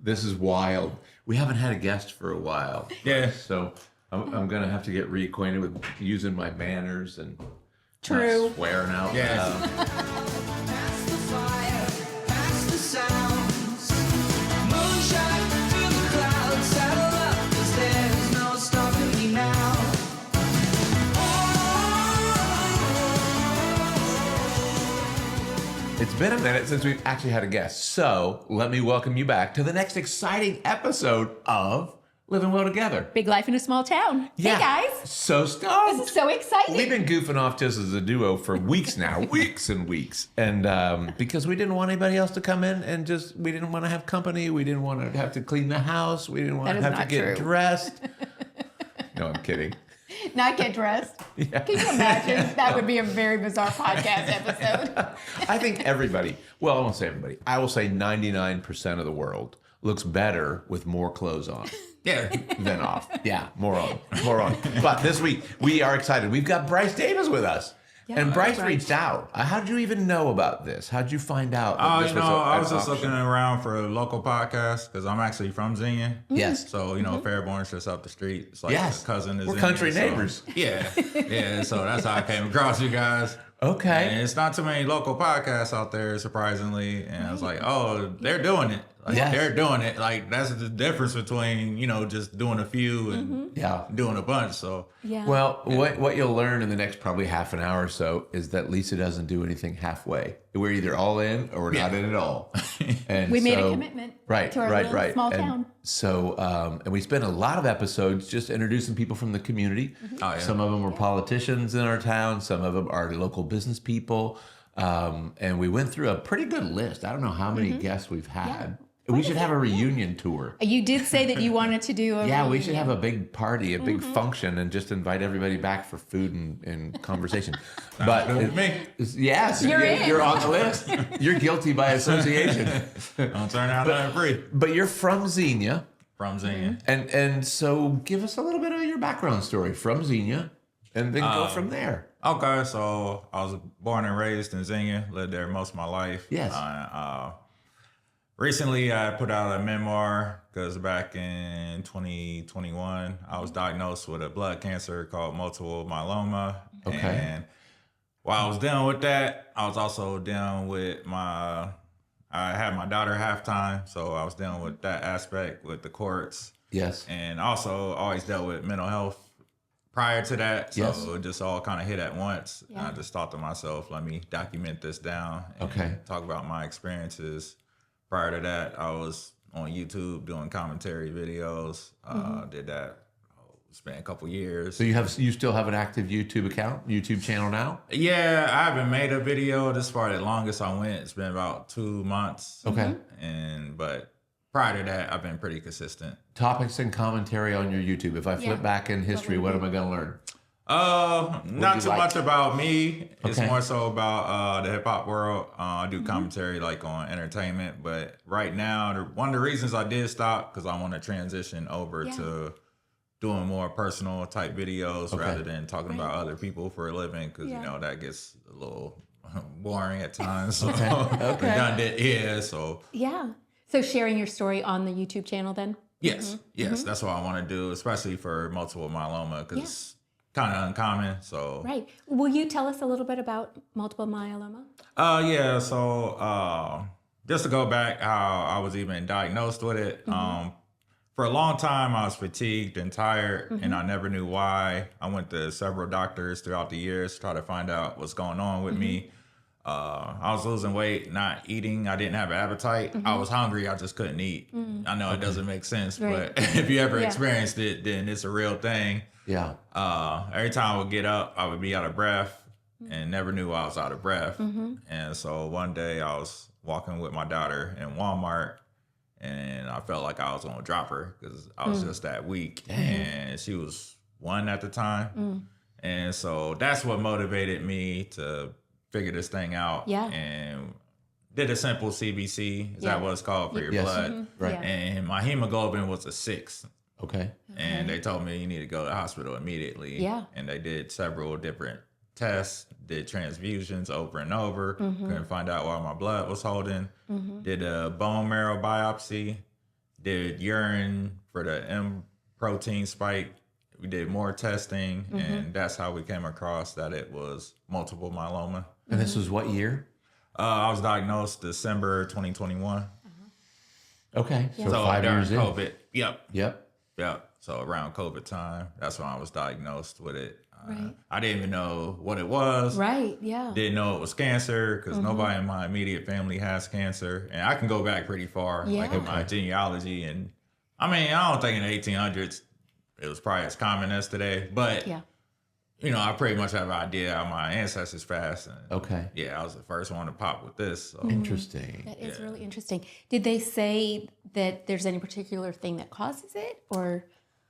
This is wild. We haven't had a guest for a while. Yeah. So I'm going to have to get reacquainted with using my manners and True. not swearing out Yes. loud. Past the fire, past the sounds. Moonshine through the clouds, saddle up, 'cause there's no stopping me now. It's been a minute since we've actually had a guest. So let me welcome you back to the next exciting episode of Living Well Together. Big life in a small town. Yeah. Hey, guys. So stoked. This is so exciting. We've been goofing off just as a duo for weeks now, weeks and weeks. And because we didn't want anybody else to come in and we didn't want to have company. We didn't want to have to clean the house. We didn't want That to is have to not get true. dressed. No, I'm kidding. Not get dressed. Yeah. Can you imagine? That would be a very bizarre podcast episode. I think everybody, well, I won't say everybody, I will say 99% of the world looks better with more clothes on. Yeah. Than off. Yeah, more on. But this week, we are excited. We've got Brice Davis with us. Yeah, And Brice Brice. reached out. How did you even know about this? How did you find out? Oh, this you know, I was an just option? looking around for a local podcast because I'm actually from Xenia. Yes. So, you know, Fairborn's just up the street. It's like Yes. a cousin is We're in country there, so- neighbors. Yeah. Yeah. So that's how I came across you guys. Okay. And it's not too many local podcasts out there, surprisingly. And I was like, oh, they're doing it. Like, Yes. They're doing it. Like, that's the difference between, you know, just doing a few and Yeah. doing a bunch. So, Yeah. Well, what you'll learn in the next probably half an hour or so is that Lisa doesn't do anything halfway. We're either all in or we're not in at all. And we made a so- commitment Right, to our right, little right. small and town. So, and we spent a lot of episodes just introducing people from the community. Oh, yeah. Some of them were politicians in our town. Some of them are local business people. And we went through a pretty good list. I don't know how many guests we've had. We should have a reunion tour. You did say that you wanted to do a Yeah, we should reunion. have a big party, a big function, and just invite everybody back for food and conversation. But good with me. yes, You're in. you're on the list. You're guilty by association. Don't turn out nothing free. But you're from Xenia. From Xenia. And so give us a little bit of your background story from Xenia and then go from there. Okay, so I was born and raised in Xenia, lived there most of my life. Yes. Recently, I put out a memoir because back in 2021, I was diagnosed with a blood cancer called multiple myeloma. Okay. And while I was dealing with that, I was also dealing with I had my daughter halftime, so I was dealing with that aspect with the courts. Yes. And also always dealt with mental health prior to that. So Yes. it just all kind of hit at once. Yeah. I just thought to myself, let me document this down and Okay. talk about my experiences. Prior to that, I was on YouTube doing commentary videos. Did that, spent a couple years. So you still have an active YouTube channel now? Yeah, I haven't made a video. This is probably the longest I went. It's been about 2 months. Okay. But prior to that, I've been pretty consistent. Topics and commentary on your YouTube. If I flip Yeah. back in history, what am I going to learn? Not you too like? much about me. It's Okay. more so about the hip hop world. I do commentary like on entertainment, but right now, one of the reasons I did stop because I want to transition over Yeah. to doing more personal type videos Okay. rather than talking about other people for a living because Yeah. you know that gets a little boring at times. So Okay. redundant. Yeah. So Yeah. So sharing your story on the YouTube channel then? yes, that's what I want to do, especially for multiple myeloma because it's kind of uncommon. So Right. Will you tell us a little bit about multiple myeloma? Yeah, so just to go back how I was even diagnosed with it, for a long time I was fatigued and tired and I never knew why. I went to several doctors throughout the years to try to find out what's going on with me. I was losing weight, not eating. I didn't have an appetite. I was hungry. I just couldn't eat. I know it doesn't make sense, Right. but if you ever Yeah. experienced it, then it's a real thing. Yeah. Every time I would get up, I would be out of breath and never knew I was out of breath. And so one day I was walking with my daughter in Walmart and I felt like I was going to drop her because I was just that weak. And she was 1 at the time. And so that's what motivated me to figure this thing out. Yeah. And did a simple CBC. Is Yeah. that what it's called for your Yes. blood? Right. Yeah. And my hemoglobin was a 6. Okay. And they told me you need to go to the hospital immediately. Yeah. And they did several different tests, did transfusions over and over. Couldn't find out why my blood was holding. Did a bone marrow biopsy. did urine for the M protein spike. We did more testing, and that's how we came across that it was multiple myeloma. And this was what year? I was diagnosed December 2021. Okay, so So 5 during years in. COVID. Yep. Yep. So around COVID time, that's when I was diagnosed with it. Right. I didn't even know what it was. Right. Yeah. Didn't know it was cancer because nobody in my immediate family has cancer. And I can go back pretty far, like in my genealogy. And I mean, I don't think in the 1800s it was probably as common as today. But, you know, I pretty much have an idea how my ancestors passed. And Okay. yeah, I was the first one to pop with this. So. Interesting. That is really interesting. Did they say that there's any particular thing that causes it, or?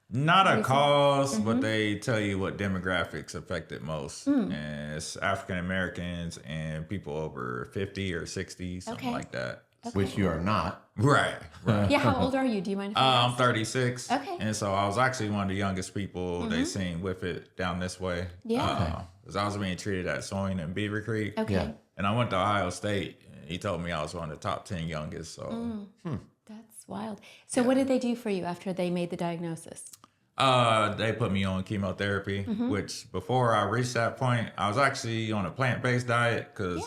Not a cause, but they tell you what demographics affect it most. And it's African Americans and people over 50 or 60, something like that. Which you are not. Right. Yeah. How old are you? Do you mind if I I'm ask? 36. Okay. And so I was actually one of the youngest people they seen with it down this way. Yeah. Because I was being treated at Sewing and Beaver Creek. Okay. Yeah. And I went to Ohio State. And he told me I was one of the top 10 youngest. So That's wild. So what did they do for you after they made the diagnosis? they put me on chemotherapy, which before I reached that point, I was actually on a plant-based diet because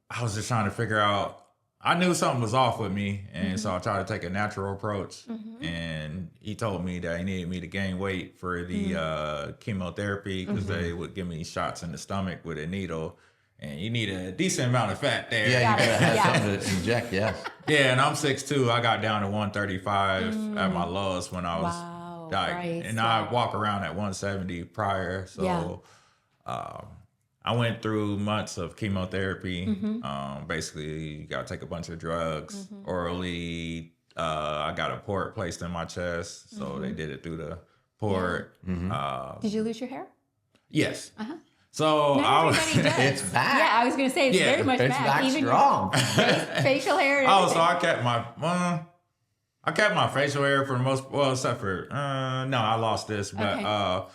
I was just trying to figure out. I knew something was off with me, and so I tried to take a natural approach. And he told me that he needed me to gain weight for the chemotherapy because they would give me shots in the stomach with a needle, and you need a decent amount of fat there. Yeah, you gotta have Yeah. something to inject, yes. Yeah, and I'm 6'2". I got down to 135 at my lowest when I was Wow, diagnosed. right, And wow. I walk around at 170 prior. So I went through months of chemotherapy. Basically, you got to take a bunch of drugs. Orally, I got a port placed in my chest. So they did it through the port. Did you lose your hair? Yes. So I was... Everybody does. It's back. Yeah, I was going to say it's Yeah, very much It's back. back Even strong. your facial hair. And Oh, so everything. I kept my facial hair for the most, well, except for no, I lost this, but Okay.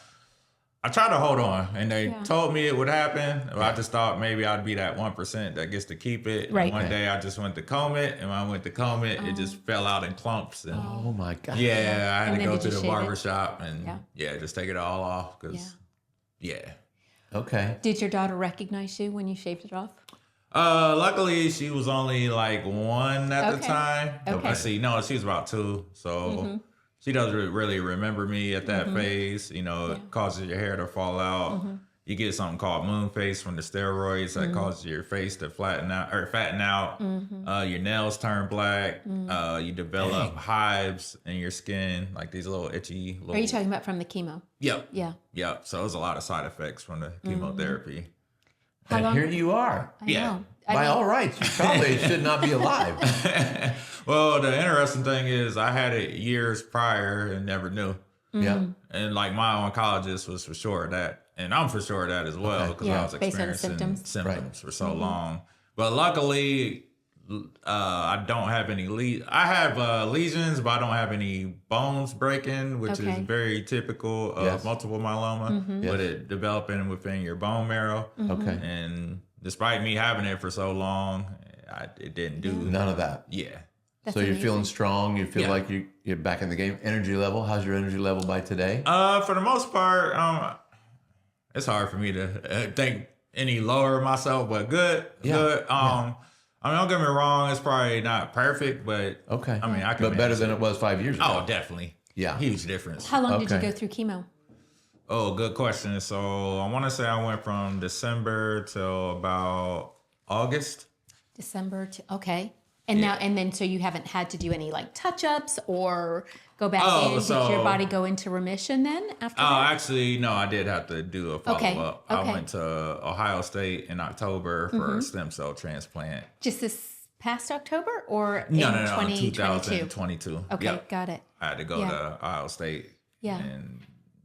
I tried to hold on, and they told me it would happen. But I just thought maybe I'd be that 1% that gets to keep it. Right. And one day I just went to comb it, and when I went to comb it, it just fell out in clumps. And Oh my God. yeah, I had And to then go did to you the shave it? barber shop and Yeah. just take it all off because Okay. Did your daughter recognize you when you shaved it off? Luckily, she was only like 1 at the Okay. time. Okay. Let's see. No, she was about 2. So she doesn't really remember me at that phase. You know, it causes your hair to fall out. You get something called moon face from the steroids that causes your face to flatten out or fatten out. Your nails turn black. You develop hives in your skin, like these little itchy little. Are you talking about from the chemo? Yep. Yeah. Yep. So there's a lot of side effects from the chemotherapy. How And long? here you are. I Yeah. know. I By mean, all rights, you probably should not be alive. Well, the interesting thing is I had it years prior and never knew. Yeah. And like my oncologist was for sure of that. And I'm for sure of that as well because Yeah, I was based on the experiencing symptoms. symptoms for so long. But luckily, I don't have any I have lesions, but I don't have any bones breaking, which Okay. is very typical of Yes. multiple myeloma, with it developing within your bone marrow. Okay. And despite me having it for so long, it didn't do None of that. Yeah. That's So you're amazing. feeling strong. You feel Yeah. like you're back in the game. Energy level. How's your energy level by today? For the most part, it's hard for me to think any lower myself, but good. Yeah, Good. I mean, don't get me wrong, it's probably not perfect, but Okay. I mean, I can But better manage than it was 5 years ago. Oh, definitely. Yeah. Huge difference. How long did you Okay. go through chemo? Oh, good question. So I want to say I went from December till about August. December to okay. And now and then so you haven't had to do any like touch-ups or go back Oh, in. so- Did your body go into remission then after Oh, that? actually, no, I did have to do a follow-up. Okay, okay. I went to Ohio State in October for a stem cell transplant. Just this past October or No, in no, no, 2022? 2022. Okay, Yep. got it. I had to go Yeah. to Ohio State Yeah. and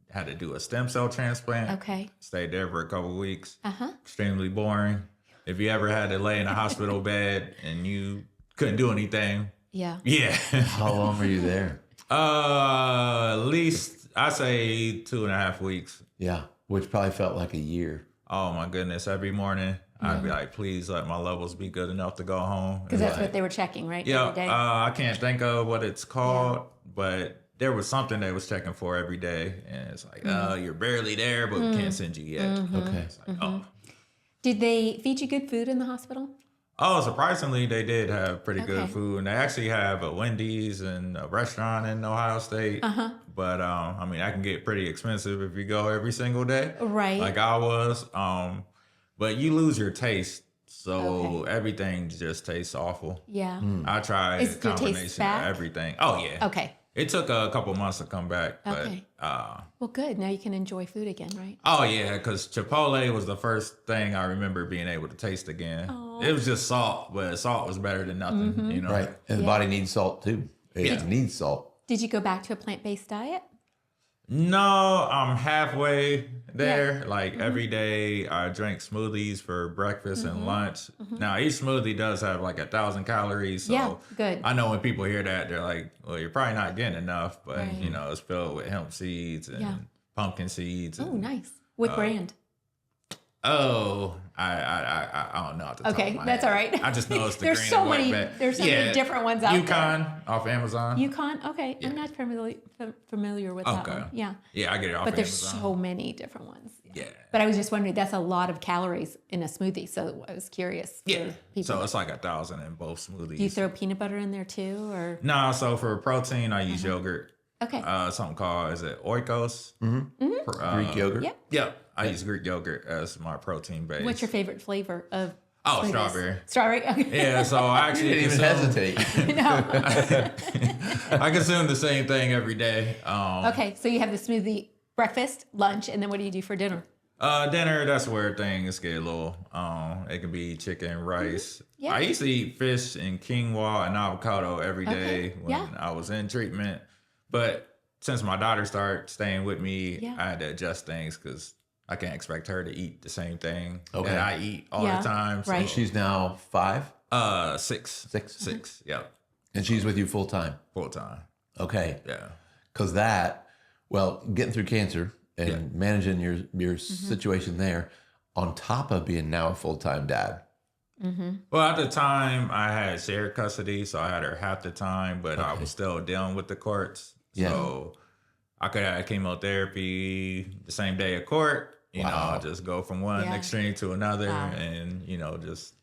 had to do a stem cell transplant. Okay. Stayed there for a couple weeks. Uh-huh. Extremely boring. If you ever had to lay in a hospital bed and you couldn't do anything, Yeah. yeah. How long were you there? At least I say 2.5 weeks. Yeah. Which probably felt like a year. Oh my goodness. Every morning I'd be like, please let my levels be good enough to go home. Because that's what they were checking, right? Yeah, Every day? I can't think of what it's called, but there was something they was checking for every day, and it's like, you're barely there, but we can't send you yet. Okay. It's like, oh. Did they feed you good food in the hospital? Oh, surprisingly, they did have pretty good Okay. food, and they actually have a Wendy's and a restaurant in Ohio State. But I mean, that can get pretty expensive if you go every single day, Right. like I was. But you lose your taste, so everything just tastes awful. Yeah. I tried Is a your taste combination back? of everything. Oh yeah. Okay. It took a couple months to come back, but Okay. Well, good. Now you can enjoy food again, right? oh yeah, because Chipotle was the first thing I remember being able to taste again. It was just salt, but salt was better than nothing, you know. Right. And the body needs salt too. It needs salt. Did you go back to a plant-based diet? No, I'm halfway there. Like every day I drink smoothies for breakfast and lunch. Now each smoothie does have like 1,000 calories. So Yeah, good. I know when people hear that, they're like, well, you're probably not getting enough, but Right. you know, it's filled with hemp seeds and pumpkin seeds. Oh, And, nice. What brand? oh, I don't know. Off the top Okay, of my that's head. all right. I just know it's the There's green so and white many- bag. there's so many different ones out there. Yukon off Amazon. Yukon? Okay. I'm not familiar with that Okay. one. Yeah. Yeah, I get it off But there's Amazon. so many different ones. Yeah. But I was just wondering, that's a lot of calories in a smoothie. So I was curious. For Yeah. people. So it's like 1,000 in both smoothies. Do you throw peanut butter in there too? Or No, so for protein, I use yogurt. okay. Something called, is it Oikos? Greek yogurt. Yep. Yep. I use Greek yogurt as my protein base. What's your favorite flavor of Oh, smoothies? strawberry. Strawberry? Okay. Yeah, so I actually You didn't even hesitate. No. I consume the same thing every day. Okay. So you have the smoothie breakfast, lunch, and then what do you do for dinner? Dinner, that's where things get a little, it can be chicken, rice. Yeah. I used to eat fish and quinoa and avocado every day Okay. when Yeah. I was in treatment. But since my daughter started staying with me, Yeah. I had to adjust things because I can't expect her to eat the same thing Okay. that I eat all Yeah, the time. So, right. She's now 5, 6. 6, 6, yep, and she's with you full time. full time. Okay. Yeah. Because getting through cancer and managing your situation there, on top of being now a full time dad. Well, at the time, I had shared custody, so I had her half the time, but I was still dealing with the courts. Yeah. So I could have chemotherapy the same day of court. You Wow. know, just go from one Yeah. extreme to another Wow. and, you know, just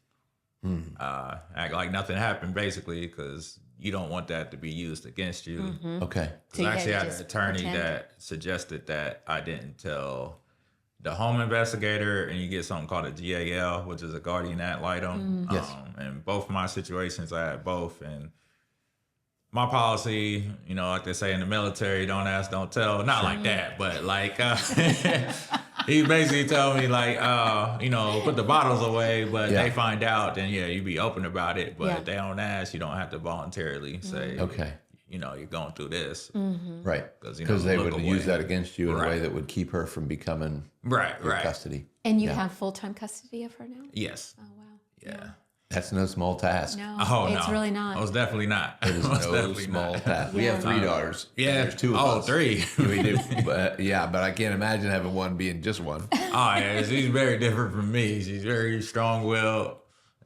act like nothing happened, basically, because you don't want that to be used against you. Okay. So you I actually had to had an just attorney pretend. that suggested that I didn't tell the home investigator, and you get something called a GAL, which is a guardian ad litem. Mm. Yes. And both my situations, I had both. And my policy, you know, like they say in the military, don't ask, don't tell. Not like that, but like he basically told me like, you know, put the bottles away, but Yeah. they find out, then yeah, you be open about it. But Yeah. if they don't ask, you don't have to voluntarily say, Okay. you know, you're going through this. Right. 'Cause, you Because know, they look would away. use that against you in a way Right. that would keep her from becoming Right, your right. custody. And you Yeah. have full-time custody of her now? Yes. Oh, wow. Yeah. That's no small task. No, Oh, it's no. really not. It was definitely not. It is was no definitely small not. task. We have Yeah. 3 daughters. Yeah. There's 2 of Oh, us. 3. We do. But I can't imagine having one being just one. Oh, yeah. She's very different from me. She's very strong-willed.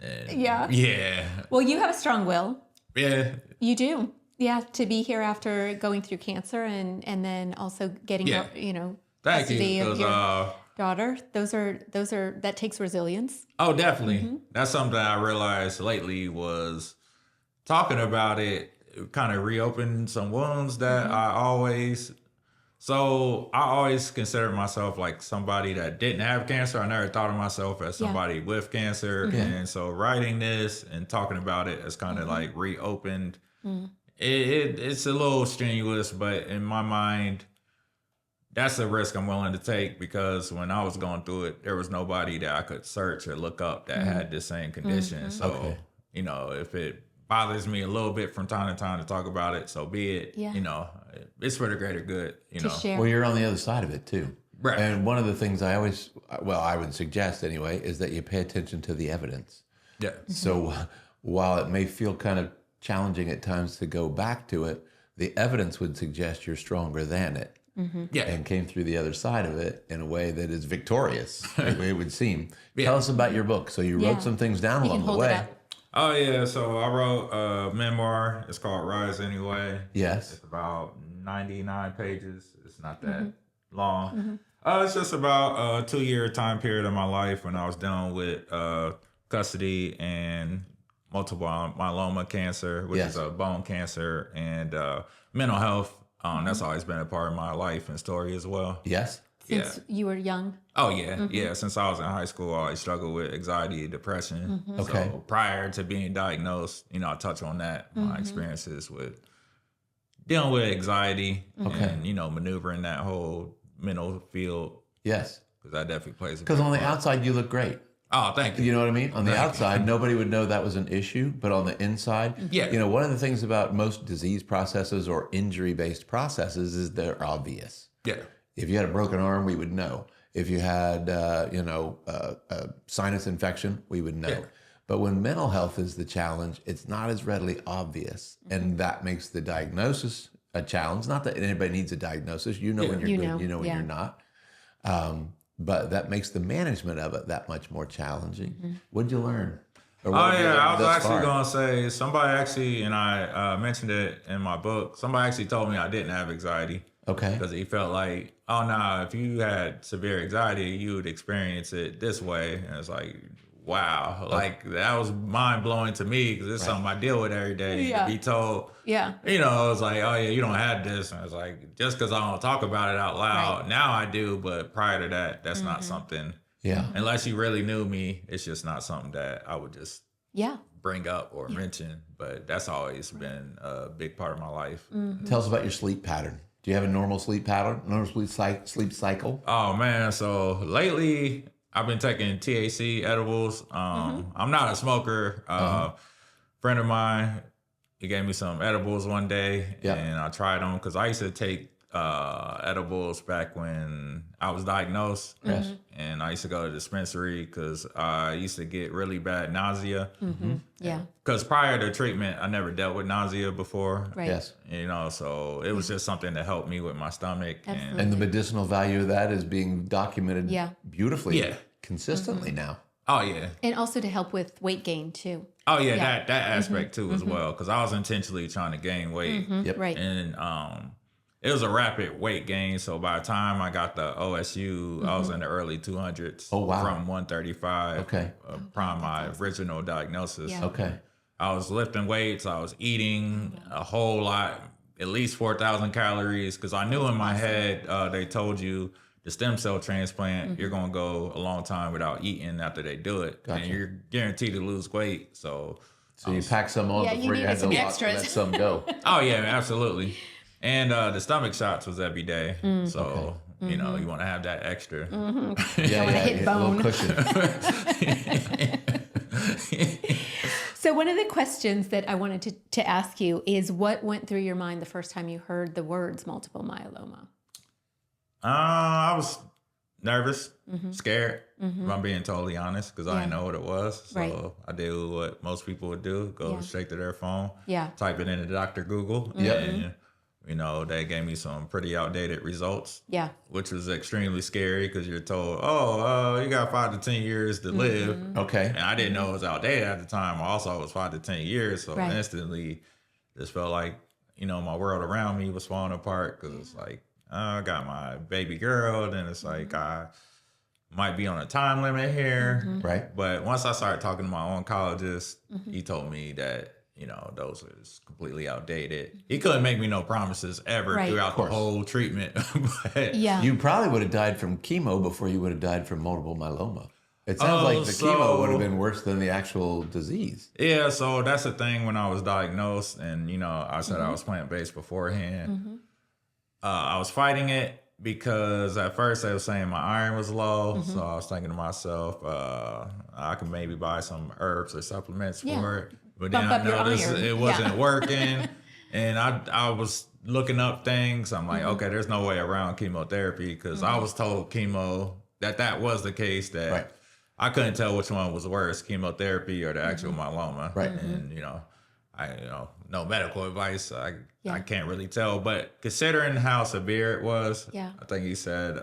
And Yeah. Yeah. Well, you have a strong will. Yeah. You do. Yeah, to be here after going through cancer and then also getting, Yeah. you know, Thank custody you. of 'Cause, your daughter. Those are that takes resilience. oh, definitely. That's something I realized lately was talking about it kind of reopened some wounds that I always considered myself like somebody that didn't have cancer. I never thought of myself as Yeah. somebody with cancer. And so writing this and talking about it has kind of like reopened. It's a little strenuous, but in my mind, that's a risk I'm willing to take because when I was going through it, there was nobody that I could search or look up that had the same condition. So, Okay. you know, if it bothers me a little bit from time to time to talk about it, so be it. Yeah. You know, it's for the greater good, you To know. share. Well, you're on the other side of it too. Right. And one of the things I would suggest anyway, is that you pay attention to the evidence. Yeah. So while it may feel kind of challenging at times to go back to it, the evidence would suggest you're stronger than it. Yeah. and came through the other side of it in a way that is victorious, it would seem. Tell us about your book. So you wrote some things down You can along the hold it way. up. Oh yeah, so I wrote a memoir. It's called Rise Anyway. Yes. It's about 99 pages. It's not that long. It's just about a 2-year time period of my life when I was dealing with custody and multiple myeloma cancer, which is a bone cancer, and mental health. That's always been a part of my life and story as well. Yes. Since you were young. Oh yeah, yeah. Since I was in high school, I always struggled with anxiety, depression. Okay. So prior to being diagnosed, I touch on that, my experiences with dealing with anxiety and maneuvering that whole mental field, Yes. because that definitely plays a Because big on the part. outside, you look great. Oh, thank you. You know what I mean? On the outside, nobody would know that was an issue, but on the inside, Yeah. one of the things about most disease processes or injury-based processes is they're obvious. Yeah, If you had a broken arm, we would know. If you had, a sinus infection, we would know. Yeah. But when mental health is the challenge, it's not as readily obvious, and that makes the diagnosis a challenge. Not that anybody needs a diagnosis. You know when you're You good. know, You know when yeah. you're not. But that makes the management of it that much more challenging. What'd you learn? Or what Oh have you yeah, learned I was thus actually far? gonna say somebody actually, and I mentioned it in my book. Somebody actually told me I didn't have anxiety Okay. because he felt like, oh no, if you had severe anxiety, you would experience it this way. And it's like, wow, like that was mind blowing to me because it's something I deal with every day. Yeah. To be told, Yeah. it was like, oh yeah, you don't have this. And it's like, just because I don't talk about it out loud, Right. now I do, but prior to that, that's not something. Yeah. Unless you really knew me, it's just not something that I would just Yeah. bring up or mention. But that's always been a big part of my life. Tell us about your sleep pattern. Do you have a normal sleep pattern? Normal sleep cycle? Oh man, so lately I've been taking THC edibles. I'm not a smoker. Friend of mine, he gave me some edibles one day, Yeah. and I tried them because I used to take edibles back when I was diagnosed. Yes. And I used to go to the dispensary because I used to get really bad nausea. Yeah. Because prior to treatment, I never dealt with nausea before. Right. Yes. So it was just something that helped me with my stomach. Absolutely. And the medicinal value of that is being documented Yeah. beautifully, Yeah. consistently now. Oh yeah. And also to help with weight gain too. Oh yeah, Yeah. that aspect too as well. Because I was intentionally trying to gain weight. Yep. Right. And it was a rapid weight gain. So by the time I got the OSU, I was in the early 200s. Oh, wow. From 135. Okay. From my original diagnosis. Yeah. Okay. I was lifting weights. I was eating a whole lot, at least 4,000 calories. Because I knew in my head, they told you the stem cell transplant, you're going to go a long time without eating after they do it. Gotcha. And you're guaranteed to lose weight. So You pack some on Yeah, you before you needed had to some let extras. some go. oh yeah, absolutely. And the stomach shots was every day. So, you want to have that extra. Yeah, hit a little bone. cushion. So one of the questions that I wanted to ask you is what went through your mind the first time you heard the words multiple myeloma? I was nervous, scared, if I'm being totally honest, because I didn't know what it was. So Right. I did what most people would do, go Yeah. straight to their phone, Yeah. type it into Dr. Google. Yep. And, they gave me some pretty outdated results, Yeah. which was extremely scary because you're told, you got 5 to 10 years to live. Okay. And I didn't know it was outdated at the time. Also, it was 5 to 10 years. So Right. instantly, just felt like, my world around me was falling apart because it's like, I got my baby girl. Then it's like, I might be on a time limit here. Right. But once I started talking to my oncologist, he told me that, those was completely outdated. He couldn't make me no promises ever Right. throughout Of the course. whole treatment. But Yeah. You probably would have died from chemo before you would have died from multiple myeloma. It sounds like the chemo would have been worse than the actual disease. Yeah, so that's the thing when I was diagnosed, and I said I was plant-based beforehand. I was fighting it because at first they were saying my iron was low, so I was thinking to myself, I could maybe buy some herbs or supplements for it. But then Bump I up your noticed iron. it wasn't Yeah. working, and I was looking up things. I'm like, okay, there's no way around chemotherapy because I was told chemo that was the case that. Right. I couldn't tell which one was worse, chemotherapy or the actual myeloma. Right. And, no medical advice. I Yeah. can't really tell, but considering how severe it was, Yeah. I think he said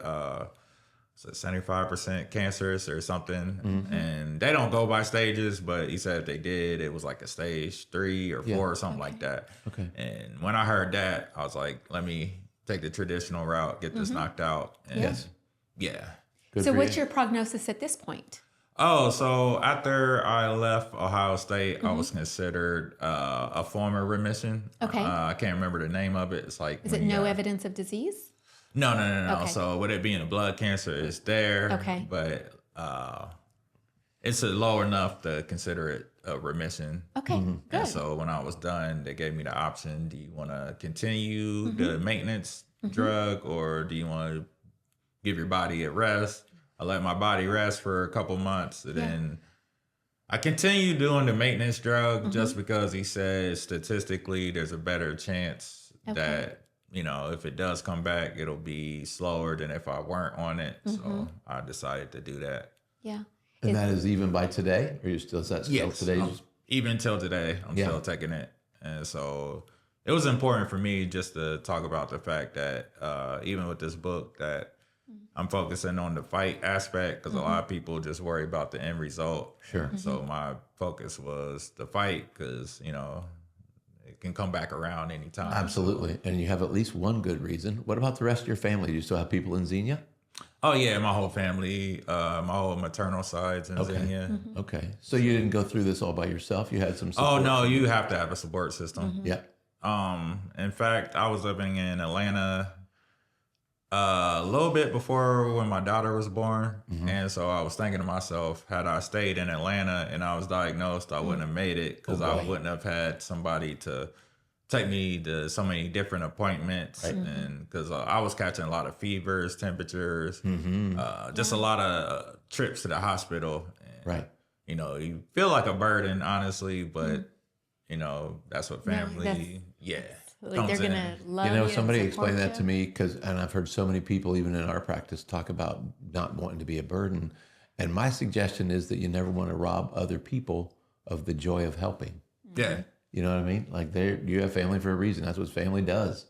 75% cancerous or something. And they don't go by stages, but he said if they did, it was like a stage 3 or 4 or something like that. Okay. And when I heard that, I was like, let me take the traditional route, get this knocked out. And Yes. yeah. Good So for what's you. your prognosis at this point? Oh, so after I left Ohio State, I was considered a former remission. Okay. I can't remember the name of it. It's like Is it no evidence of disease? No. Okay. So with it being a blood cancer, it's there. Okay. But it's low enough to consider it a remission. Okay, good. And so when I was done, they gave me the option: do you want to continue the maintenance drug, or do you want to give your body a rest? I let my body rest for a couple months, and then I continued doing the maintenance drug just because he said statistically there's a better chance that, if it does come back, it'll be slower than if I weren't on it. So I decided to do that. Yeah. And that is even by today? Or is that still today? Even till today, I'm still taking it. And so it was important for me just to talk about the fact that even with this book that I'm focusing on the fight aspect, because a lot of people just worry about the end result. Sure. So my focus was the fight, because, it can come back around anytime. Absolutely. And you have at least one good reason. What about the rest of your family? Do you still have people in Xenia? Oh, yeah, my whole family, my whole maternal side's in Xenia. Okay. So you didn't go through this all by yourself? You had some support? Oh, no, you have to have a support system. Yeah. In fact, I was living in Atlanta a little bit before when my daughter was born. And so I was thinking to myself, had I stayed in Atlanta and I was diagnosed, I wouldn't have made it, because I wouldn't have had somebody to take me to so many different appointments. And because I was catching a lot of fevers, temperatures, just a lot of trips to the hospital. And, Right. You feel like a burden, honestly, but, that's what family, Like they're comes in. gonna love you. Somebody and explained support that to me, and I've heard so many people, even in our practice, talk about not wanting to be a burden. And my suggestion is that you never want to rob other people of the joy of helping. Yeah. You know what I mean? Like you have family for a reason. That's what family does.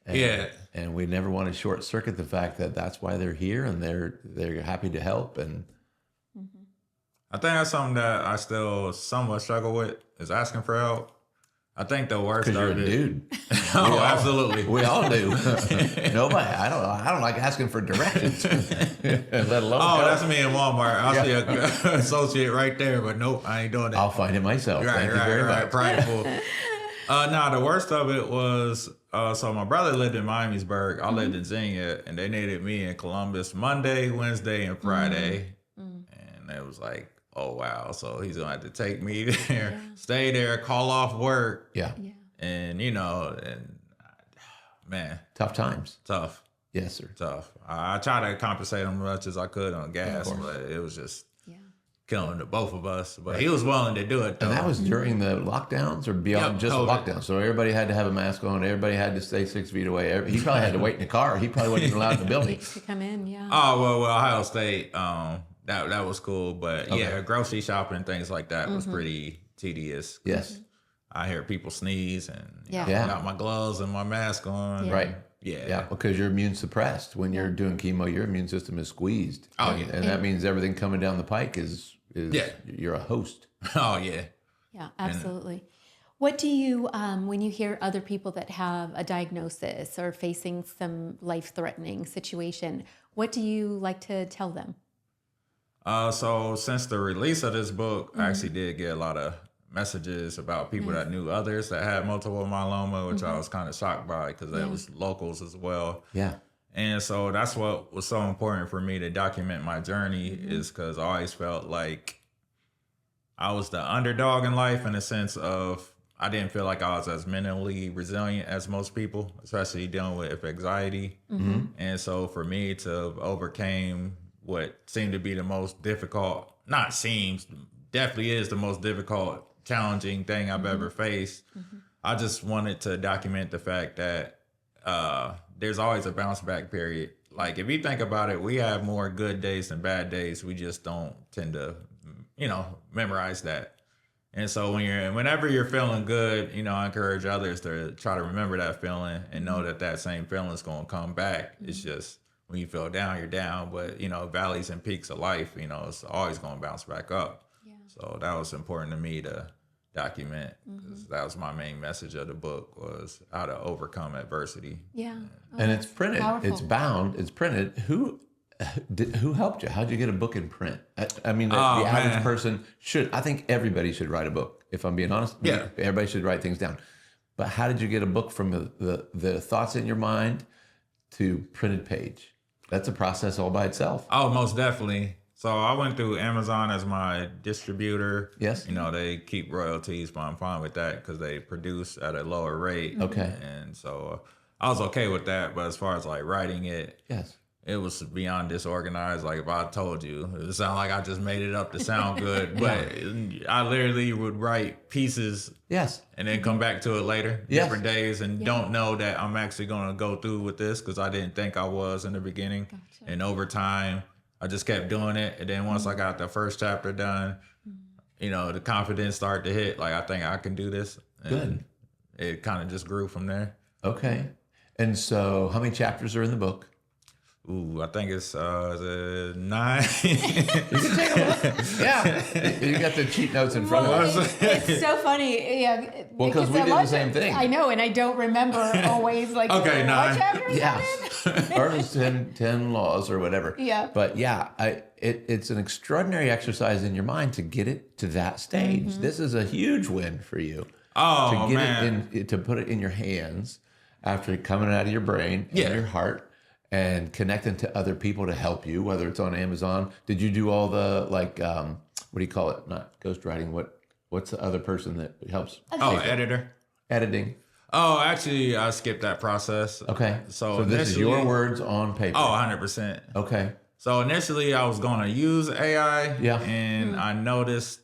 And, and we never want to short circuit the fact that that's why they're here, and they're happy to help. And I think that's something that I still somewhat struggle with, is asking for help. I think the worst because you're of a it. dude. Oh, absolutely. We all do. Nobody. I don't like asking for directions, let alone. Oh, help. that's me in Walmart. I'll see an associate right there, but nope, I ain't doing that. I'll find it myself. Thank you very much. Prideful. The worst of it was, so my brother lived in Miamisburg. I lived in Xenia, and they needed me in Columbus Monday, Wednesday, and Friday. And it was like, oh, wow. So he's going to have to take me there, stay there, call off work. Yeah. And, man. Tough times. Tough. Yes, sir. Tough. I tried to compensate him as much as I could on gas, but it was just killing the both of us. But he was willing to do it, though. And that was during the lockdowns or beyond just the COVID. lockdown. So everybody had to have a mask on. Everybody had to stay 6 feet away. He probably had to wait in the car. He probably wasn't even allowed in the building. to come in. Yeah. Oh, well, Ohio State, that was cool. But grocery shopping and things like that was pretty tedious. Yes. I hear people sneeze, and I Yeah. got my gloves and my mask on. Right. Yeah. Because you're immune suppressed. When you're doing chemo, your immune system is squeezed. Oh, and, yeah. and that means everything coming down the pike is you're a host. Oh, yeah. Yeah, absolutely. What do you, when you hear other people that have a diagnosis or facing some life-threatening situation, what do you like to tell them? So since the release of this book, I actually did get a lot of messages about people that knew others that had multiple myeloma, which I was kind of shocked by, because it was locals as well. Yeah. And so that's what was so important for me to document my journey, is because I always felt like I was the underdog in life, in the sense of I didn't feel like I was as mentally resilient as most people, especially dealing with anxiety. And so for me to overcame what seemed to be the most difficult, not seems, definitely is the most difficult, challenging thing I've ever faced. I just wanted to document the fact that there's always a bounce back period. Like, if you think about it, we have more good days than bad days. We just don't tend to, memorize that. And so whenever you're feeling good, you know, I encourage others to try to remember that feeling and know that that same feeling is going to come back. It's just when you feel down, you're down. But, you know, valleys and peaks of life, you know, it's always going to bounce back up. Yeah. So that was important to me to document, because that was my main message of the book, was how to overcome adversity. Yeah. Oh, And it's printed. powerful. It's bound. It's printed. Who helped you? How'd you get a book in print? I mean, the average person should. I think everybody should write a book. If I'm being honest, Yeah. everybody should write things down. But how did you get a book from the thoughts in your mind to printed page? That's a process all by itself. Oh, most definitely. So I went through Amazon as my distributor. Yes. You know, they keep royalties, but I'm fine with that because they produce at a lower rate. Okay. And so I was okay with that. But as far as like writing it, Yes. it was beyond disorganized. Like if I told you, it would sound like I just made it up to sound good. But I literally would write pieces Yes. and then come back to it later, Yes. different days, and don't know that I'm actually going to go through with this because I didn't think I was in the beginning. Gotcha. And over time, I just kept doing it. And then once I got the first chapter done, you know, the confidence started to hit. Like, I think I can do this. And Good. it kind of just grew from there. Okay. And so, how many chapters are in the book? Ooh, I think it's 9. Yeah. You got the cheat notes in front of us. It's so funny. Yeah. Well, 'cause we a did lot the same of- thing. I know, and I don't remember always like Okay, what 9. chapter is Yeah. that in? Or it's 10 laws or whatever. Yeah. But yeah, it's an extraordinary exercise in your mind to get it to that stage. Mm-hmm. This is a huge win for you. Oh, to get man. it in, to put it in your hands after coming out of your brain and Yeah. your heart and connecting to other people to help you, whether it's on Amazon. Did you do all the what do you call it? Not ghostwriting. What's the other person that helps? Oh, editor. Editing. Oh, actually, I skipped that process. Okay. So this is your initially- words on paper. Oh, 100%. Okay. So initially, I was going to use AI, Yeah. and I noticed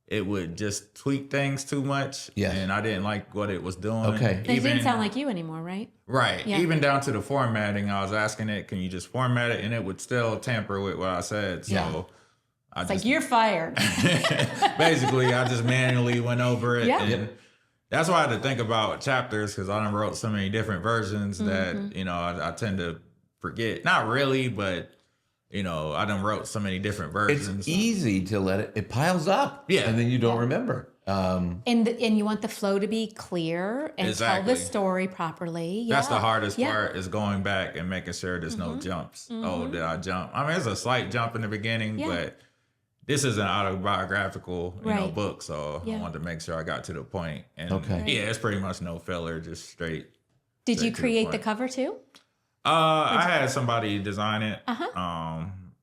it would just tweak things too much, Yes. and I didn't like what it was doing. Okay. It didn't sound like you anymore, right? Right. Yeah. Even down to the formatting, I was asking it, can you just format it? And it would still tamper with what I said. So Yeah. I It's just like you're fired. basically, I just manually went over it. Yeah. And that's why I had to think about chapters, because I done wrote so many different versions that, you know, I tend to forget. Not really, but, you know, I done wrote so many different versions. It's easy to let it piles up. Yeah. And then you don't remember. And you want the flow to be clear and tell Exactly. the story properly. That's the Yeah. hardest Yeah. part, is going back and making sure there's no jumps. Oh, did I jump? I mean, there's a slight jump in the beginning, Yeah. but this is an autobiographical, Right. book. So Yeah. I wanted to make sure I got to the point. And Okay. yeah, it's pretty much no filler, just straight. Did you to the create the point. cover too? I had somebody design it.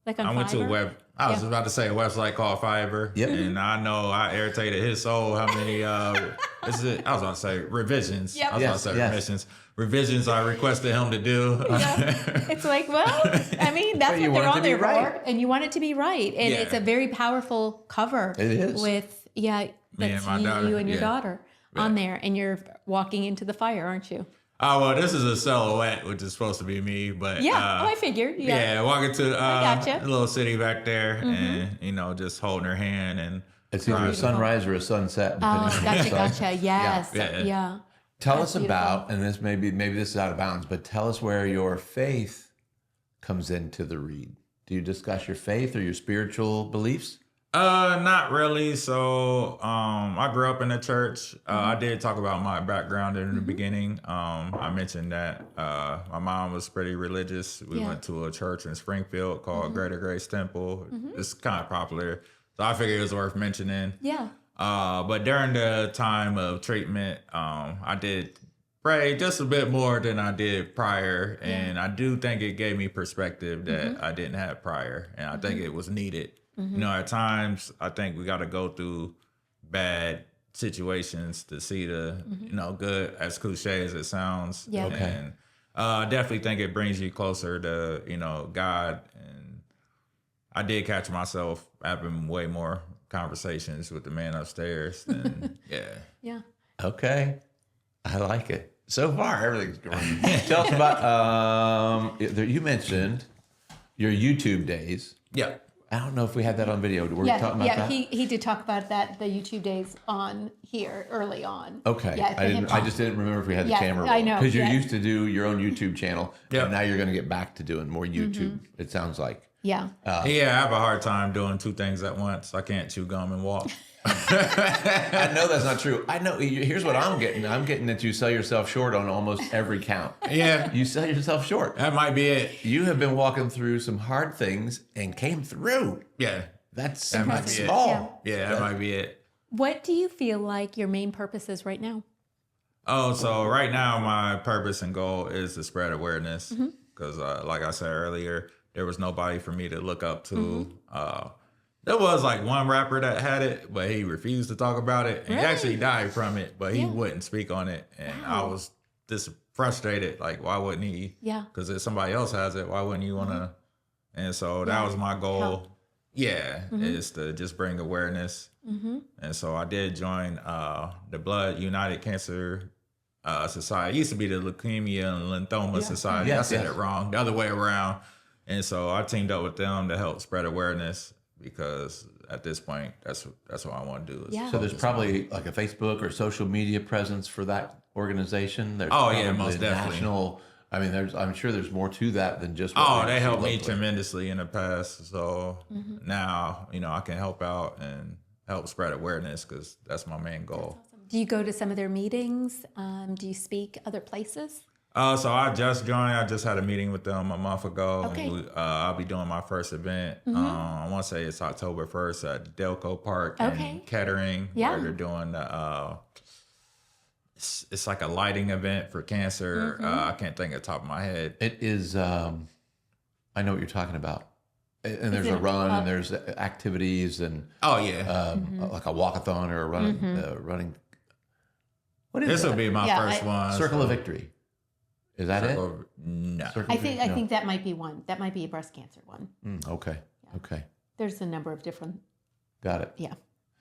Like on I went to a Fiverr? I was Yeah. about to say a website called Fiverr. Yep. And I know I irritated his soul how many I was about to say revisions. Yep. I was Yes, about to say yes. revisions I requested him to do. It's like, well, I mean, that's But you what they're want it on to be there right. for, and you want it to be right, and Yeah. it's a very powerful cover. It is. With that's and my daughter, you and your yeah. daughter on there, and you're walking into the fire, aren't you? Oh, well, this is a silhouette, which is supposed to be me, but Yeah. I figured. yeah, walking to gotcha. a little city back there, and just holding her hand, and It's either a sunrise or a sunset. Oh, depending on the gotcha, side. gotcha. Yes, Yeah. yeah. Tell That's us beautiful. about, and this maybe this is out of bounds, but tell us where your faith comes into the read. Do you discuss your faith or your spiritual beliefs? Not really. So, I grew up in the church. I did talk about my background in the beginning. I mentioned that my mom was pretty religious. We Yeah. went to a church in Springfield called Greater Grace Temple. It's kind of popular, so I figured it was worth mentioning. Yeah. But during the time of treatment, I did pray just a bit more than I did prior, and I do think it gave me perspective that I didn't have prior, and I think it was needed. You know, at times I think we got to go through bad situations to see the good, as cliche as it sounds. Yeah. Okay. And I definitely think it brings you closer to God, and I did catch myself having way more conversations with the man upstairs. And Yeah. Okay. I like it. So far, everything's going. Tell us about, you mentioned your YouTube days. yeah. I don't know if we had that on video. Were we talking about that? He did talk about that, the YouTube days on here early on. Okay. Yeah, I just didn't remember if we had the Yeah, camera. I know, Because you yeah. used to do your own YouTube channel, Yep. and now you're going to get back to doing more YouTube, it sounds like. Yeah. Yeah, I have a hard time doing two things at once. I can't chew gum and walk. I know that's not true. I know. Here's what I'm getting. I'm getting that you sell yourself short on almost every count. Yeah, You sell yourself short. that might be it. You have been walking through some hard things and came through. Yeah, That's That might be it. small. yeah, that might be it. What do you feel like your main purpose is right now? Oh, so right now my purpose and goal is to spread awareness because, like I said earlier, there was nobody for me to look up to. There was like one rapper that had it, but he refused to talk about it. And he actually died from it, but he wouldn't speak on it. And I was just frustrated. Like, why wouldn't he? Yeah. Because if somebody else has it, why wouldn't you want to? And so that was my goal. Help. Yeah, is to just bring awareness. And so I did join the Blood United Cancer Society. It used to be the Leukemia and Lymphoma Society. Yes, I said yes. it wrong, the other way around. And so I teamed up with them to help spread awareness because at this point, that's what I want to do. Is Yeah. So there's probably like a Facebook or social media presence for that organization. There's Oh, yeah, probably most definitely. national. I mean, I'm sure there's more to that than just. Oh, what we they see helped me locally. tremendously in the past. So now, I can help out and help spread awareness because that's my main goal. Do you go to some of their meetings? Do you speak other places? So I just joined. I just had a meeting with them a month ago. Okay. I'll be doing my first event. I want to say it's October 1st at Delco Park in Kettering. Yeah. Where they're doing the, it's like a lighting event for cancer. I can't think of the top of my head. It is. I know what you're talking about. And there's it a run, a- and there's activities, and Oh, yeah. like a walkathon or a running. What is This will that? be my Yeah, first one. Circle of Victory. Is that it? No. Circle I of think Victory? No. think that might be one. That might be a breast cancer one. Okay. Okay. There's a number of different. Got it. Yeah.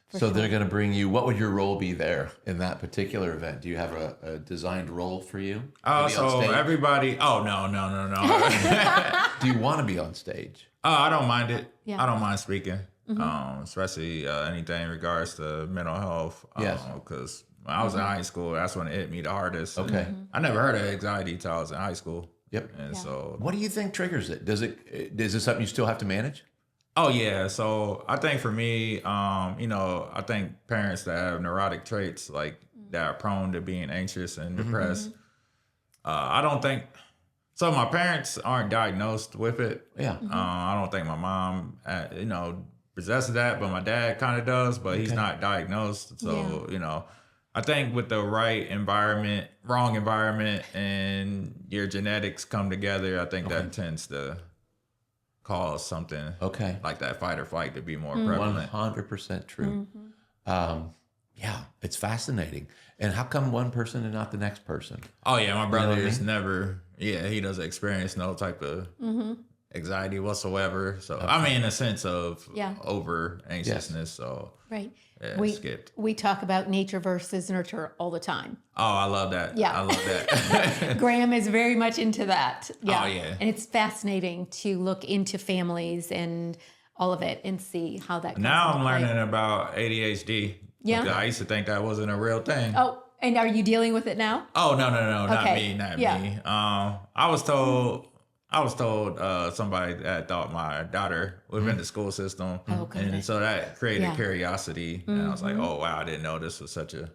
for So sure. they're going to bring you. What would your role be there in that particular event? Do you have a designed role for you? Oh, To be on so stage? everybody. Oh, no. Do you want to be on stage? I don't mind it. Yeah. I don't mind speaking, especially anything in regards to mental health. Yes. Because when I was in high school, that's when it hit me the hardest. Okay. I never heard of anxiety until I was in high school. Yep. And so, What do you think triggers it? Is it something you still have to manage? oh yeah. So I think for me, I think parents that have neurotic traits, like that are prone to being anxious and depressed, I don't think. So my parents aren't diagnosed with it. Yeah. I don't think my mom, possesses that, but my dad kind of does, but he's not diagnosed. So, I think with the right environment, wrong environment, and your genetics come together, I think that tends to cause something Okay. like that fight or flight to be more prevalent. 100% true. Yeah, it's fascinating. And how come one person and not the next person? Oh, yeah, my brother what I is mean? never, he doesn't experience no type of anxiety whatsoever. So, I mean, in a sense of Yeah. over anxiousness. So, Right. yeah, we skipped. we talk about nature versus nurture all the time. Oh, I love that. Yeah. I love that. Graham is very much into that. Yeah. Oh, yeah. And it's fascinating to look into families and all of it and see how that comes Now into I'm play. learning about ADHD. Yeah. Because I used to think that wasn't a real thing. Oh, and are you dealing with it now? Oh, no, not Okay. me, not Yeah. me. I was told somebody that thought my daughter would have been the school system. Okay. And so that created Yeah. curiosity. And I was like, oh, wow, I didn't know this was such a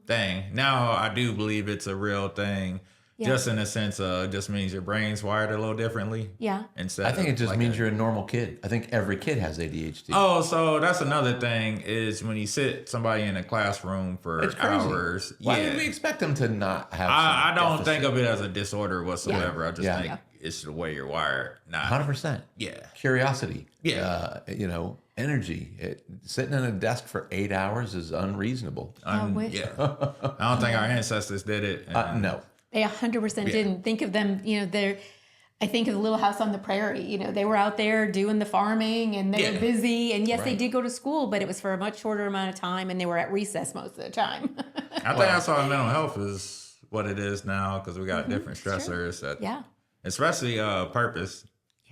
thing. Now I do believe it's a real thing. Yeah. Just in the sense of just means your brain's wired a little differently. Yeah. Instead I think it of just like means a- you're a normal kid. I think every kid has ADHD. Oh, so that's another thing is when you sit somebody in a classroom for It's crazy. hours. Why yeah. would we expect them to not have I some don't deficit? think of it as a disorder whatsoever. I just Yeah. think it's the way you're wired. Not 100%. yeah. Curiosity. Yeah. Energy. Sitting in a desk for 8 hours is unreasonable. Yeah. I don't think our ancestors did it. and- No. They 100% didn't think of them, I think of the Little House on the Prairie, they were out there doing the farming and they were Yeah. busy. And yes, they Right. did go to school, but it was for a much shorter amount of time and they were at recess most of the time. I think that's why mental health is what it is now because we got different stressors that Yeah. especially purpose.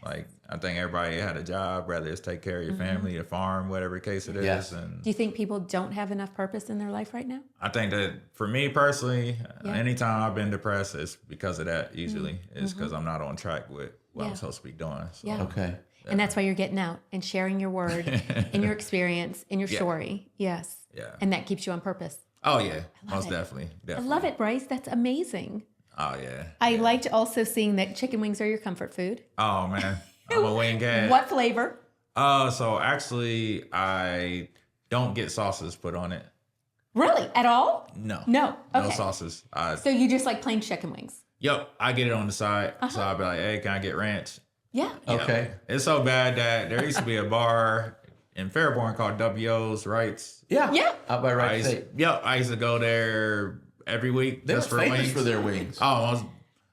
Like I think everybody had a job, whether it's take care of your family, a farm, whatever case it is. Yes. And Do you think people don't have enough purpose in their life right now? I think that for me personally, anytime I've been depressed, it's because of that. Usually, it's because I'm not on track with what I'm supposed to be doing. So. Yeah. Okay. And that's why you're getting out and sharing your word and your experience and your story. Yes. Yeah. And that keeps you on purpose. Oh yeah, most it. definitely. I love it, Brice. That's amazing. Oh yeah. I liked also seeing that chicken wings are your comfort food. Oh man, I'm a wing guy. What flavor? So actually, I don't get sauces put on it. Really? At all? No. No. Okay. No sauces. So you just like plain chicken wings? I get it on the side. So I'll be like, hey, can I get ranch? Yeah. Okay. It's so bad that there used to be a bar in Fairborn called WO's Rights. Yeah. Yeah. Out by Wright State. I used to go there every week They're just for famous wings. for their wings. Oh,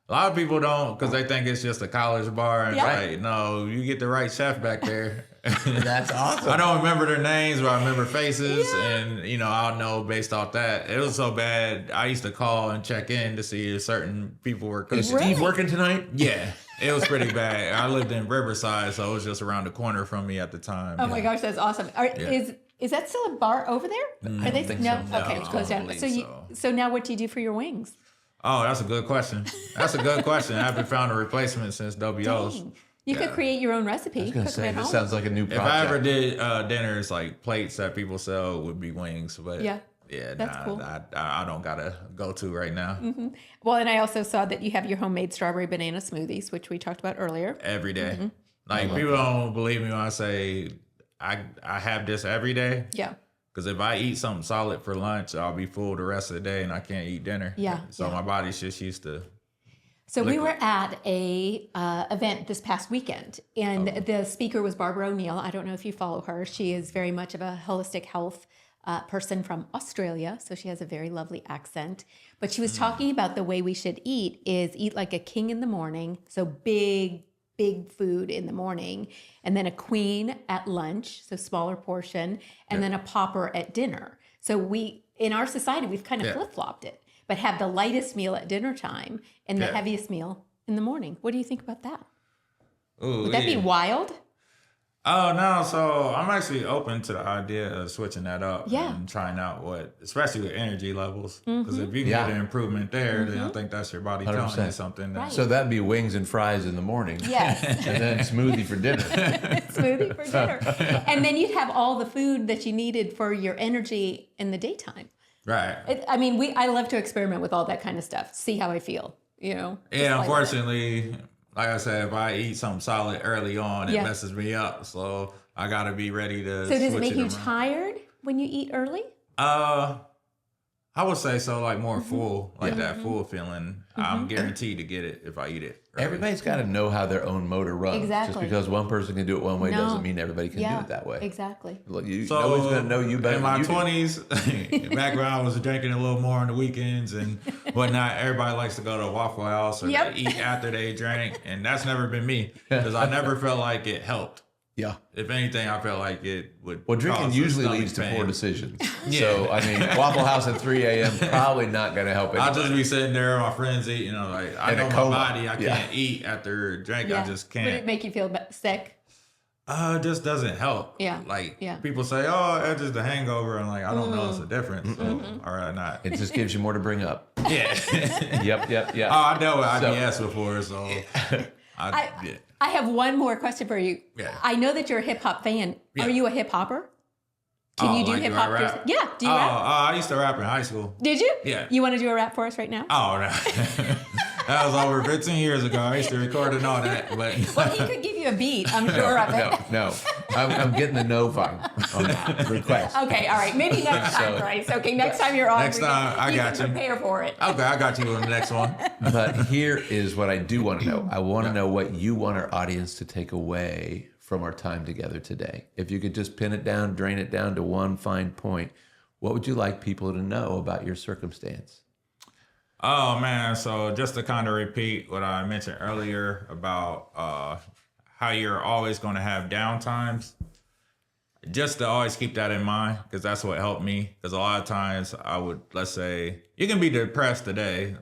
a lot of people don't because they think it's just a college bar. And it's like, no, you get the right chef back there. That's awesome. I don't remember their names, but I remember faces, and I'll know based off that. It was so bad. I used to call and check in to see if certain people were cooking. Is Steve working tonight? Yeah, it was pretty bad. I lived in Riverside, so it was just around the corner from me at the time. Oh my gosh, that's awesome. Is that still a bar over there? Are they? think No. so. Okay, No, it I goes don't down. believe So now what do you do for your wings? Oh, that's a good question. That's a good question. I haven't found a replacement since WO's. Dang. You could create your own recipe. I was gonna cook them say at this home. sounds like a new If project. I ever did dinners, like plates that people sell would be wings, but Yeah. yeah, That's cool. I don't gotta go to right now. Well, and I also saw that you have your homemade strawberry banana smoothies, which we talked about earlier. Every day. Like people don't believe me when I say I have this every day. Yeah. Because if I eat something solid for lunch, I'll be full the rest of the day and I can't eat dinner. Yeah, So yeah. my body's just used to. So we Liquid. were at a event this past weekend, and the speaker was Barbara O'Neill. I don't know if you follow her. She is very much of a holistic health person from Australia, so she has a very lovely accent. But she was talking about the way we should eat is eat like a king in the morning, so big food in the morning, and then a queen at lunch, so smaller portion, and then a pauper at dinner. So we, in our society, we've kind of flip-flopped it, but have the lightest meal at dinner time and the heaviest meal in the morning. What do you think about that? Ooh, Would that be wild? Oh no, so I'm actually open to the idea of switching that up and trying out especially with energy levels. Because if you can get an improvement there, then I think that's your body telling 100%. you something. Right. So that'd be wings and fries in the morning. Yes. And then smoothie for dinner. Smoothie for dinner. And then you'd have all the food that you needed for your energy in the daytime. Right. I love to experiment with all that kind of stuff, see how I feel, just Yeah, like unfortunately, like I said, if I eat something solid early on, it Yeah. messes me up. So I gotta be ready to. So does it switch make you around. tired when you eat early? I would say so, like more full, like that full feeling. I'm guaranteed to get it if I eat it. early. Everybody's got to know how their own motor runs. Exactly. Just because one person can do it one way No. doesn't mean everybody can do it that way. Exactly. Look, So nobody's going to know you better in than my you do. 20s, back when I was drinking a little more on the weekends and whatnot, everybody likes to go to a Waffle House or Yep. they eat after they drink, and that's never been me because I never felt like it helped. Yeah. If anything, I felt like it would. Well, drinking cause usually stomach leads to pain. poor decisions. Yeah. So, I mean, Waffle House at 3 a.m. probably not going to help I'll anybody. just be sitting there, my friends eating. Like I In a know my coma. body, I Yeah. can't eat after drinking. Yeah. I just Would it can't. make you feel sick? It just doesn't help. Yeah. Like Yeah. people say, oh, it's just a hangover. I'm like, I don't know, it's a difference. So, all right, not. It just gives you more to bring up. Yeah. Yep. Oh, I dealt with IBS before, so I have one more question for you. Yeah. I know that you're a hip hop fan. Yeah. Are you a hip hopper? Can you do like, hip do I hop? rap? Yeah. Do you rap? I used to rap in high school. Did you? Yeah. You want to do a rap for us right now? Oh, no. That was over 15 years ago. I used to record and all that, but Well, he could give you a beat. I'm sure of it. No. I'm getting the no fine on that request. Okay, all right. Maybe next time, So- Bryce. Okay, next time you're on. Next time, I got can you. Prepare for it. okay, I got you on the next one. But here is what I do want to know. I want to know what you want our audience to take away from our time together today. If you could just pin it down, drain it down to one fine point, what would you like people to know about your circumstance? Oh man, so just to kind of repeat what I mentioned earlier about how you're always going to have down times, just to always keep that in mind, because that's what helped me. Because a lot of times I would, let's say, you can be depressed today,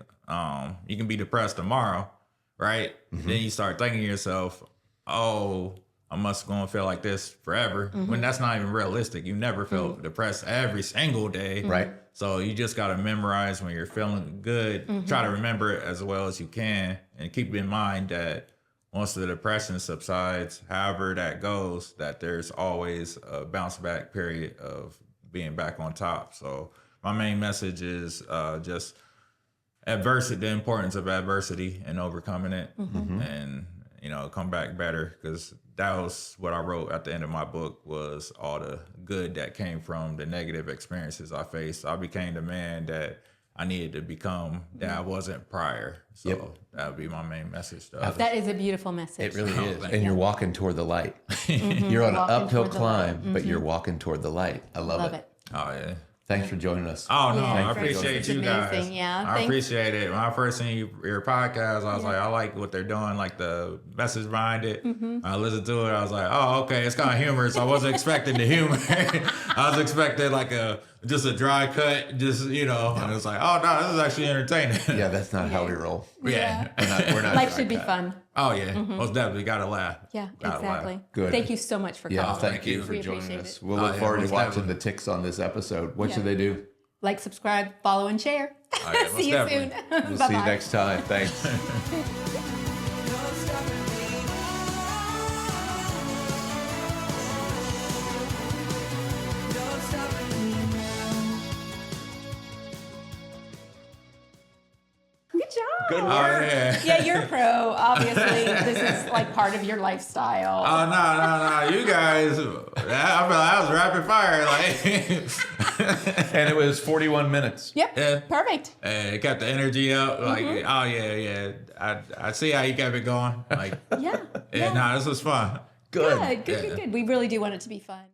you can be depressed tomorrow, right? Then you start thinking to yourself, oh, I must go and feel like this forever. When that's not even realistic. You never felt depressed every single day. Right. So you just got to memorize when you're feeling good. Try to remember it as well as you can. And keep in mind that once the depression subsides, however that goes, that there's always a bounce back period of being back on top. So my main message is just adversity, the importance of adversity and overcoming it, and come back better, because that was what I wrote at the end of my book, was all the good that came from the negative experiences I faced. I became the man that I needed to become that I wasn't prior. So that would be my main message to others. That is a beautiful message. It really is. thank And you're walking toward the light. You're on an Walking uphill toward the light. climb, but you're walking toward the light. I love Love it. it. Oh, yeah. Thanks for joining us. Oh, no, Yeah, I it's appreciate you amazing, guys. yeah. I Thanks. appreciate it. When I first seen your podcast, I was like, I like what they're doing, like the message behind it. I listened to it. I was like, oh, okay, it's kind of humorous. I wasn't expecting the humor. I was expecting like just a dry cut, just, and it was like, oh, no, this is actually entertaining. Yeah, that's not how we roll. Yeah. We're not Life dry should be cut. fun. Oh, yeah. Most definitely. Got to laugh. Yeah, Gotta exactly. laugh. Good. Thank you so much for Yeah, coming. thank you you. for We joining appreciate us. it. We'll look yeah, forward to most watching definitely. the ticks on this episode. What Yeah. should they do? Like, subscribe, follow, and share. Oh, yeah, most See you soon. definitely. We'll see you next time. Thanks. Don't stop me. Don't stop me now. Good job. Good Oh, work. yeah. Yeah, you're a pro. Obviously, this is like part of your lifestyle. Oh, no. You guys, I feel like I was rapid fire. Like, And it was 41 minutes. Yep. Yeah. Perfect. it kept the energy up. Like, oh, yeah. I see how you kept it going. Like, Yeah. yeah, this was fun. Good. Good. We really do want it to be fun.